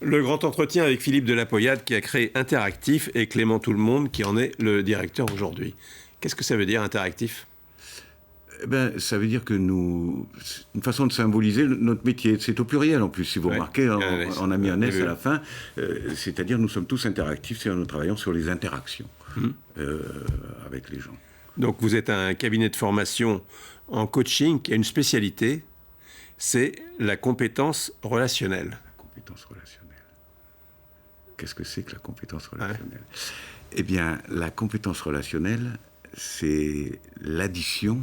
Le grand entretien avec Philippe Delapoyade qui a créé Interactif et Clément Tout-le-Monde qui en est le directeur aujourd'hui. Qu'est-ce que ça veut dire Interactif ? Ça veut dire que c'est une façon de symboliser notre métier. C'est au pluriel en plus, si vous remarquez, on a mis un S à la fin. C'est-à-dire nous sommes tous interactifs, c'est-à-dire nous travaillons sur les interactions avec les gens. Donc vous êtes un cabinet de formation en coaching qui a une spécialité, c'est la compétence relationnelle. La compétence relationnelle. Qu'est-ce que c'est que la compétence relationnelle ? Eh bien, la compétence relationnelle, c'est l'addition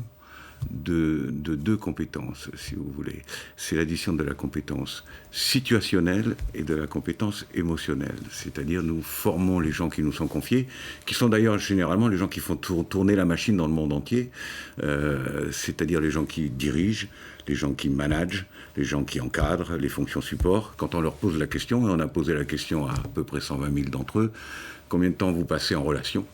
de deux compétences, si vous voulez. C'est l'addition de la compétence situationnelle et de la compétence émotionnelle. C'est-à-dire, nous formons les gens qui nous sont confiés, qui sont d'ailleurs généralement les gens qui font tourner la machine dans le monde entier, c'est-à-dire les gens qui dirigent, les gens qui managent, les gens qui encadrent, les fonctions support. Quand on leur pose la question, et on a posé la question à peu près 120 000 d'entre eux, combien de temps vous passez en relation ?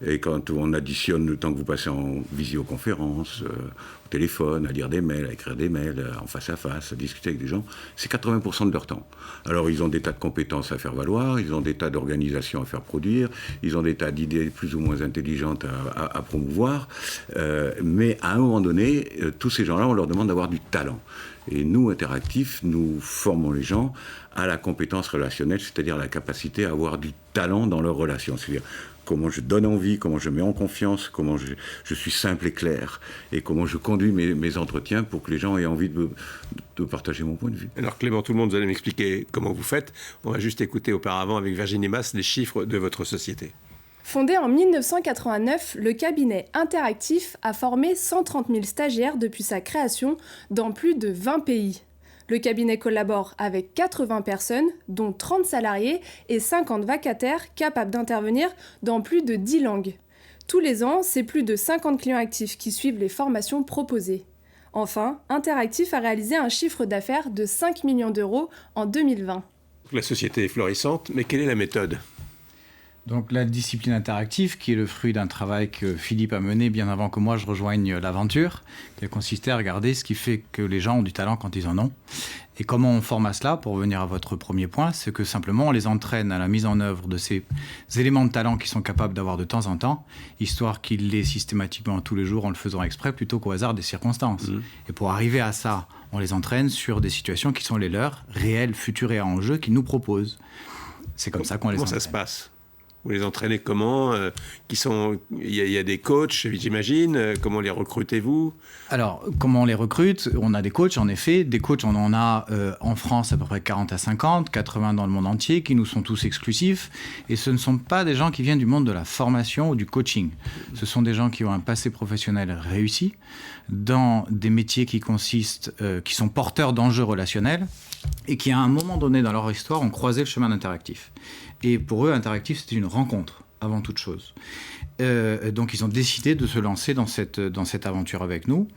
Et quand on additionne le temps que vous passez en visioconférence, au téléphone, à lire des mails, à écrire des mails, en face à face, à discuter avec des gens, c'est 80% de leur temps. Alors ils ont des tas de compétences à faire valoir, ils ont des tas d'organisations à faire produire, ils ont des tas d'idées plus ou moins intelligentes à promouvoir, mais à un moment donné, tous ces gens-là, on leur demande d'avoir du talent. Et nous, Interactif, nous formons les gens à la compétence relationnelle, c'est-à-dire la capacité à avoir du talent dans leurs relations. C'est-à-dire comment je donne envie, comment je mets en confiance, comment je suis simple et clair, et comment je conduis mes entretiens pour que les gens aient envie de partager mon point de vue. Alors Clément Tout-le-Monde, vous allez m'expliquer comment vous faites. On va juste écouter auparavant avec Virginie Mas les chiffres de votre société. Fondé en 1989, le cabinet Interactif a formé 130 000 stagiaires depuis sa création dans plus de 20 pays. Le cabinet collabore avec 80 personnes, dont 30 salariés et 50 vacataires capables d'intervenir dans plus de 10 langues. Tous les ans, c'est plus de 50 clients actifs qui suivent les formations proposées. Enfin, Interactif a réalisé un chiffre d'affaires de 5 millions d'euros en 2020. La société est florissante, mais quelle est la méthode ? Donc la discipline interactive, qui est le fruit d'un travail que Philippe a mené bien avant que moi je rejoigne l'aventure, qui a consisté à regarder ce qui fait que les gens ont du talent quand ils en ont. Et comment on forme à cela, pour revenir à votre premier point, c'est que simplement on les entraîne à la mise en œuvre de ces éléments de talent qu'ils sont capables d'avoir de temps en temps, histoire qu'ils l'aient systématiquement tous les jours en le faisant exprès plutôt qu'au hasard des circonstances. Et pour arriver à ça, on les entraîne sur des situations qui sont les leurs, réelles, futures et à enjeu, qu'ils nous proposent. C'est comme ça qu'on les entraîne. Comment ça se passe ? Vous les entraînez comment ? Il y a des coachs, j'imagine. Comment les recrutez-vous ? Alors, comment on les recrute ? On a des coachs, en effet. Des coachs, on en a en France à peu près 40 à 50, 80 dans le monde entier, qui nous sont tous exclusifs. Et ce ne sont pas des gens qui viennent du monde de la formation ou du coaching. Ce sont des gens qui ont un passé professionnel réussi, dans des métiers qui sont porteurs d'enjeux relationnels, et qui, à un moment donné dans leur histoire, ont croisé le chemin d'Interactif. Et pour eux, Interactif, c'était une rencontre, avant toute chose. Donc, ils ont décidé de se lancer dans cette aventure avec nous.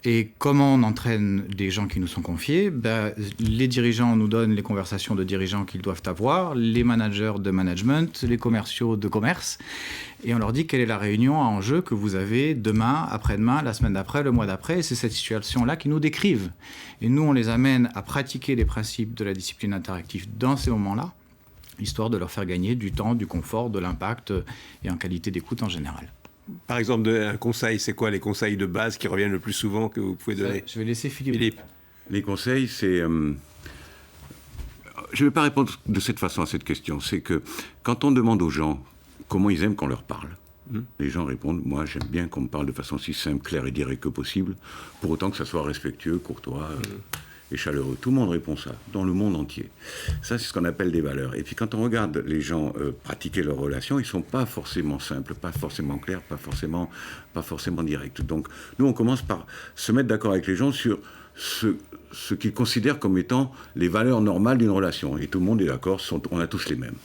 Et comment on entraîne les gens qui nous sont confiés ? Les dirigeants nous donnent les conversations de dirigeants qu'ils doivent avoir, les managers de management, les commerciaux de commerce. Et on leur dit quelle est la réunion à enjeu que vous avez demain, après-demain, la semaine d'après, le mois d'après. Et c'est cette situation-là qu'ils nous décrivent. Et nous, on les amène à pratiquer les principes de la discipline interactive dans ces moments-là, histoire de leur faire gagner du temps, du confort, de l'impact et en qualité d'écoute en général. Par exemple, un conseil, c'est quoi les conseils de base qui reviennent le plus souvent que vous pouvez donner ? Je vais laisser Philippe. Les conseils, c'est... je ne vais pas répondre de cette façon à cette question. C'est que quand on demande aux gens comment ils aiment qu'on leur parle, les gens répondent « Moi, j'aime bien qu'on me parle de façon si simple, claire et directe que possible, pour autant que ça soit respectueux, courtois... et chaleureux. Tout le monde répond ça, dans le monde entier. Ça, c'est ce qu'on appelle des valeurs. Et puis, quand on regarde les gens pratiquer leurs relations, ils ne sont pas forcément simples, pas forcément clairs, pas forcément directs. Donc, nous, on commence par se mettre d'accord avec les gens sur ce qu'ils considèrent comme étant les valeurs normales d'une relation. Et tout le monde est d'accord, on a tous les mêmes.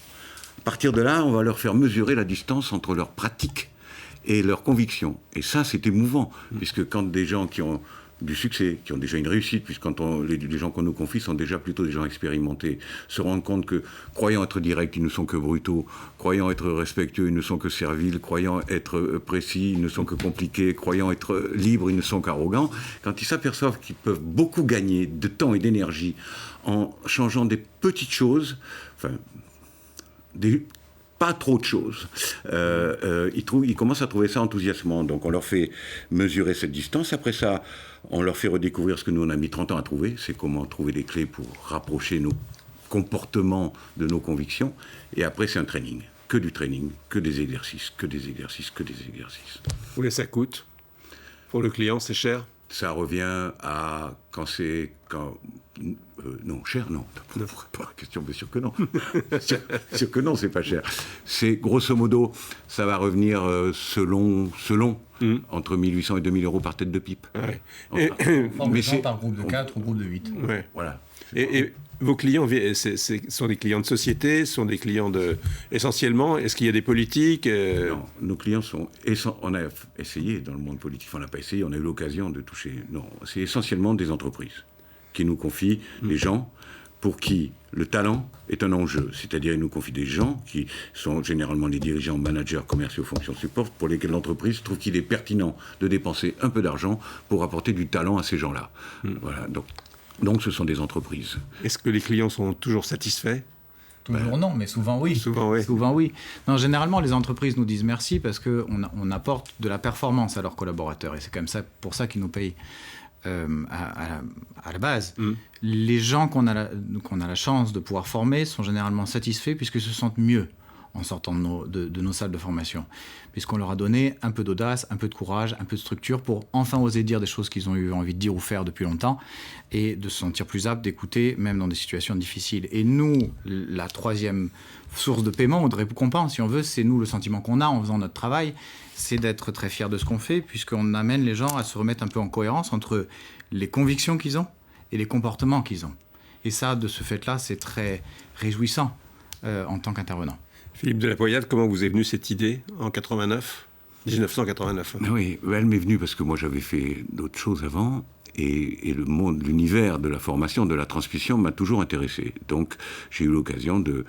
À partir de là, on va leur faire mesurer la distance entre leurs pratiques et leurs convictions. Et ça, c'est émouvant, puisque quand des gens qui ont du succès, qui ont déjà une réussite, puisque les gens qu'on nous confie sont déjà plutôt des gens expérimentés, se rendent compte que, croyant être directs, ils ne sont que brutaux, croyant être respectueux, ils ne sont que serviles, croyant être précis, ils ne sont que compliqués, croyant être libres, ils ne sont qu'arrogants. Quand ils s'aperçoivent qu'ils peuvent beaucoup gagner de temps et d'énergie en changeant des petites choses, enfin, pas trop de choses. Ils commencent à trouver ça enthousiasmant. Donc on leur fait mesurer cette distance. Après ça, on leur fait redécouvrir ce que nous on a mis 30 ans à trouver. C'est comment trouver des clés pour rapprocher nos comportements de nos convictions. Et après, c'est un training. Que du training, que des exercices, que des exercices, que des exercices. Oui, ça coûte. Pour le client, c'est cher. Ça revient à non, cher, non. Pas la question, bien sûr que non. sûr que non, c'est pas cher. C'est grosso modo, ça va revenir selon entre 1800 et 2000 euros par tête de pipe. Ouais. Mais c'est par groupe de 4 ou groupe de 8. Ouais. Voilà. Et vos clients, sont des clients de société, sont des clients essentiellement, est-ce qu'il y a des politiques Non, nos clients on a essayé dans le monde politique, on n'a pas essayé, on a eu l'occasion de toucher. Non, c'est essentiellement des entreprises qui nous confient des gens pour qui le talent est un enjeu. C'est-à-dire, ils nous confient des gens qui sont généralement les dirigeants, managers, commerciaux, fonctions support, pour lesquels l'entreprise trouve qu'il est pertinent de dépenser un peu d'argent pour apporter du talent à ces gens-là. Voilà, donc ce sont des entreprises. Est-ce que les clients sont toujours satisfaits ? Toujours non, mais souvent oui. Souvent oui. Non, généralement, les entreprises nous disent merci parce qu'on apporte de la performance à leurs collaborateurs. Et c'est comme ça, pour ça qu'ils nous payent à la base. Les gens qu'on a la chance de pouvoir former sont généralement satisfaits puisqu'ils se sentent mieux en sortant de nos salles de formation, puisqu'on leur a donné un peu d'audace, un peu de courage, un peu de structure pour enfin oser dire des choses qu'ils ont eu envie de dire ou faire depuis longtemps et de se sentir plus aptes d'écouter, même dans des situations difficiles. Et nous, la troisième source de paiement ou de récompense, si on veut, c'est nous le sentiment qu'on a en faisant notre travail, c'est d'être très fiers de ce qu'on fait, puisqu'on amène les gens à se remettre un peu en cohérence entre les convictions qu'ils ont et les comportements qu'ils ont. Et ça, de ce fait-là, c'est très réjouissant en tant qu'intervenant. Philippe de la Poyade, comment vous est venue cette idée en 1989 ? Oui, elle m'est venue parce que moi j'avais fait d'autres choses avant et l'univers de la formation, de la transmission m'a toujours intéressé. Donc j'ai eu l'occasion de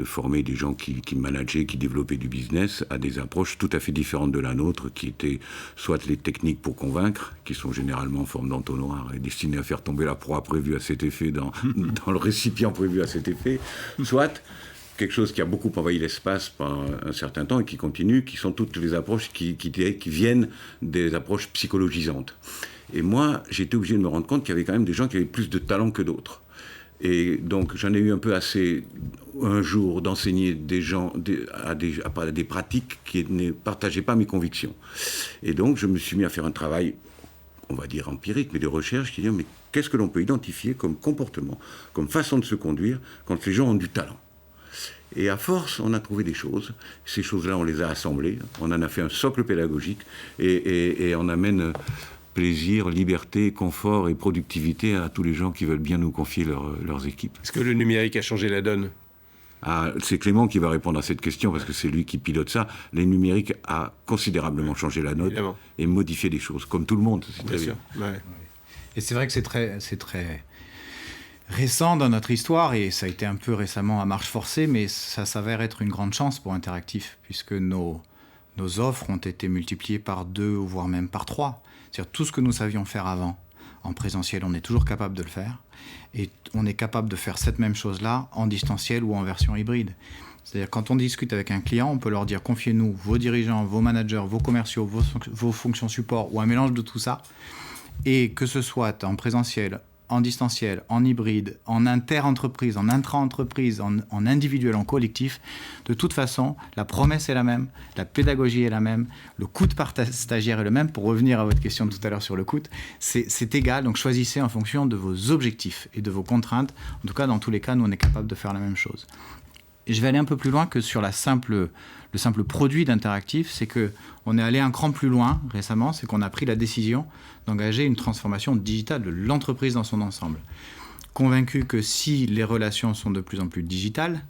former des gens qui manageaient, qui développaient du business à des approches tout à fait différentes de la nôtre, qui étaient soit les techniques pour convaincre, qui sont généralement en forme d'entonnoir et destinées à faire tomber la proie prévue à cet effet dans le récipient prévu à cet effet, soit quelque chose qui a beaucoup envahi l'espace pendant un certain temps et qui continue, qui sont toutes les approches qui viennent des approches psychologisantes. Et moi, j'ai été obligé de me rendre compte qu'il y avait quand même des gens qui avaient plus de talent que d'autres. Et donc, j'en ai eu un peu assez, un jour, d'enseigner des gens à des pratiques qui ne partageaient pas mes convictions. Et donc, je me suis mis à faire un travail, on va dire empirique, mais de recherche, qui dit, mais qu'est-ce que l'on peut identifier comme comportement, comme façon de se conduire quand les gens ont du talent ? Et à force, on a trouvé des choses. Ces choses-là, on les a assemblées. On en a fait un socle pédagogique. Et on amène plaisir, liberté, confort et productivité à tous les gens qui veulent bien nous confier leurs équipes. Est-ce que le numérique a changé la donne ? C'est Clément qui va répondre à cette question parce que c'est lui qui pilote ça. Le numérique a considérablement changé la note et modifié des choses, comme tout le monde. Bien sûr. Ouais. Et c'est vrai que c'est très récent dans notre histoire, et ça a été un peu récemment à marche forcée, mais ça s'avère être une grande chance pour Interactif, puisque nos offres ont été multipliées par 2, voire même par 3. C'est-à-dire tout ce que nous savions faire avant, en présentiel, on est toujours capable de le faire, et on est capable de faire cette même chose-là en distanciel ou en version hybride. C'est-à-dire quand on discute avec un client, on peut leur dire « Confiez-nous vos dirigeants, vos managers, vos commerciaux, vos fonctions support » ou un mélange de tout ça, et que ce soit en présentiel, en distanciel, en hybride, en inter-entreprise, en intra-entreprise, en individuel, en collectif, de toute façon, la promesse est la même, la pédagogie est la même, le coût par stagiaire est le même. Pour revenir à votre question de tout à l'heure sur le coût, c'est égal. Donc choisissez en fonction de vos objectifs et de vos contraintes. En tout cas, dans tous les cas, nous, on est capable de faire la même chose. Et je vais aller un peu plus loin que sur le simple produit d'Interactif, c'est qu'on est allé un cran plus loin récemment, c'est qu'on a pris la décision d'engager une transformation digitale de l'entreprise dans son ensemble. Convaincu que si les relations sont de plus en plus digitales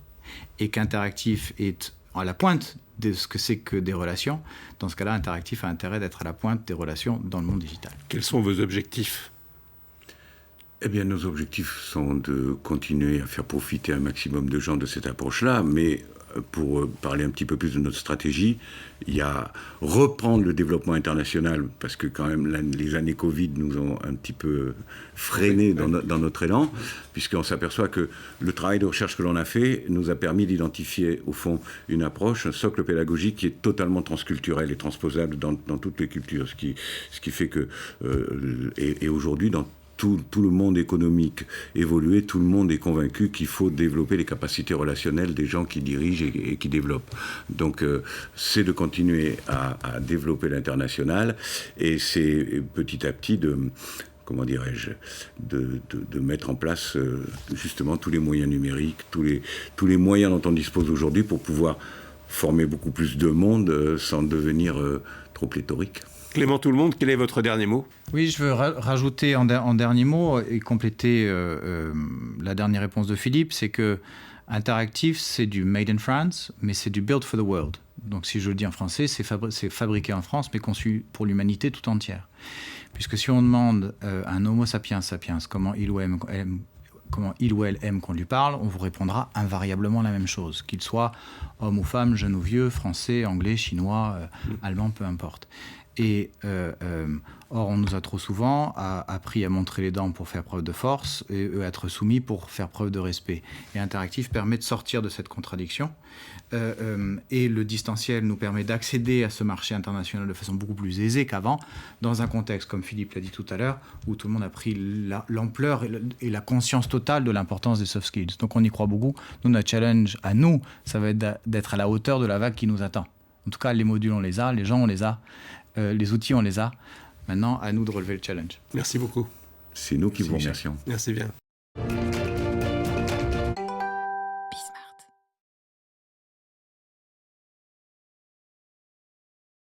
et qu'Interactif est à la pointe de ce que c'est que des relations. Dans ce cas-là, Interactif a intérêt d'être à la pointe des relations dans le monde digital. Quels sont vos objectifs ? Eh bien, nos objectifs sont de continuer à faire profiter un maximum de gens de cette approche-là, mais pour parler un petit peu plus de notre stratégie, il y a reprendre le développement international, parce que quand même les années Covid nous ont un petit peu freiné dans notre élan, puisqu'on s'aperçoit que le travail de recherche que l'on a fait nous a permis d'identifier au fond une approche, un socle pédagogique qui est totalement transculturel et transposable dans toutes les cultures, ce qui fait que, et aujourd'hui, dans tout le monde économique évolué, tout le monde est convaincu qu'il faut développer les capacités relationnelles des gens qui dirigent et qui développent. Donc, c'est de continuer à développer l'international, et c'est petit à petit de mettre en place justement tous les moyens numériques, tous les moyens dont on dispose aujourd'hui pour pouvoir former beaucoup plus de monde sans devenir trop pléthorique. Clément Tout-le-Monde, quel est votre dernier mot ? Oui, je veux rajouter en dernier mot et compléter la dernière réponse de Philippe, c'est que Interactif, c'est du made in France, mais c'est du build for the world. Donc si je le dis en français, c'est fabriqué en France, mais conçu pour l'humanité tout entière. Puisque si on demande à un Homo sapiens sapiens comment il ou elle aime qu'on lui parle, on vous répondra invariablement la même chose, qu'il soit homme ou femme, jeune ou vieux, français, anglais, chinois, allemand, peu importe. Et or, on nous a trop souvent appris à montrer les dents pour faire preuve de force et à être soumis pour faire preuve de respect. Et Interactif permet de sortir de cette contradiction. Et le distanciel nous permet d'accéder à ce marché international de façon beaucoup plus aisée qu'avant, dans un contexte, comme Philippe l'a dit tout à l'heure, où tout le monde a pris l'ampleur et la conscience totale de l'importance des soft skills. Donc on y croit beaucoup. Nous, notre challenge à nous, ça va être d'être à la hauteur de la vague qui nous attend. En tout cas, les modules, on les a, les gens, on les a. Les outils, on les a. Maintenant, à nous de relever le challenge. Merci beaucoup. C'est nous qui vous remercions. Merci bien.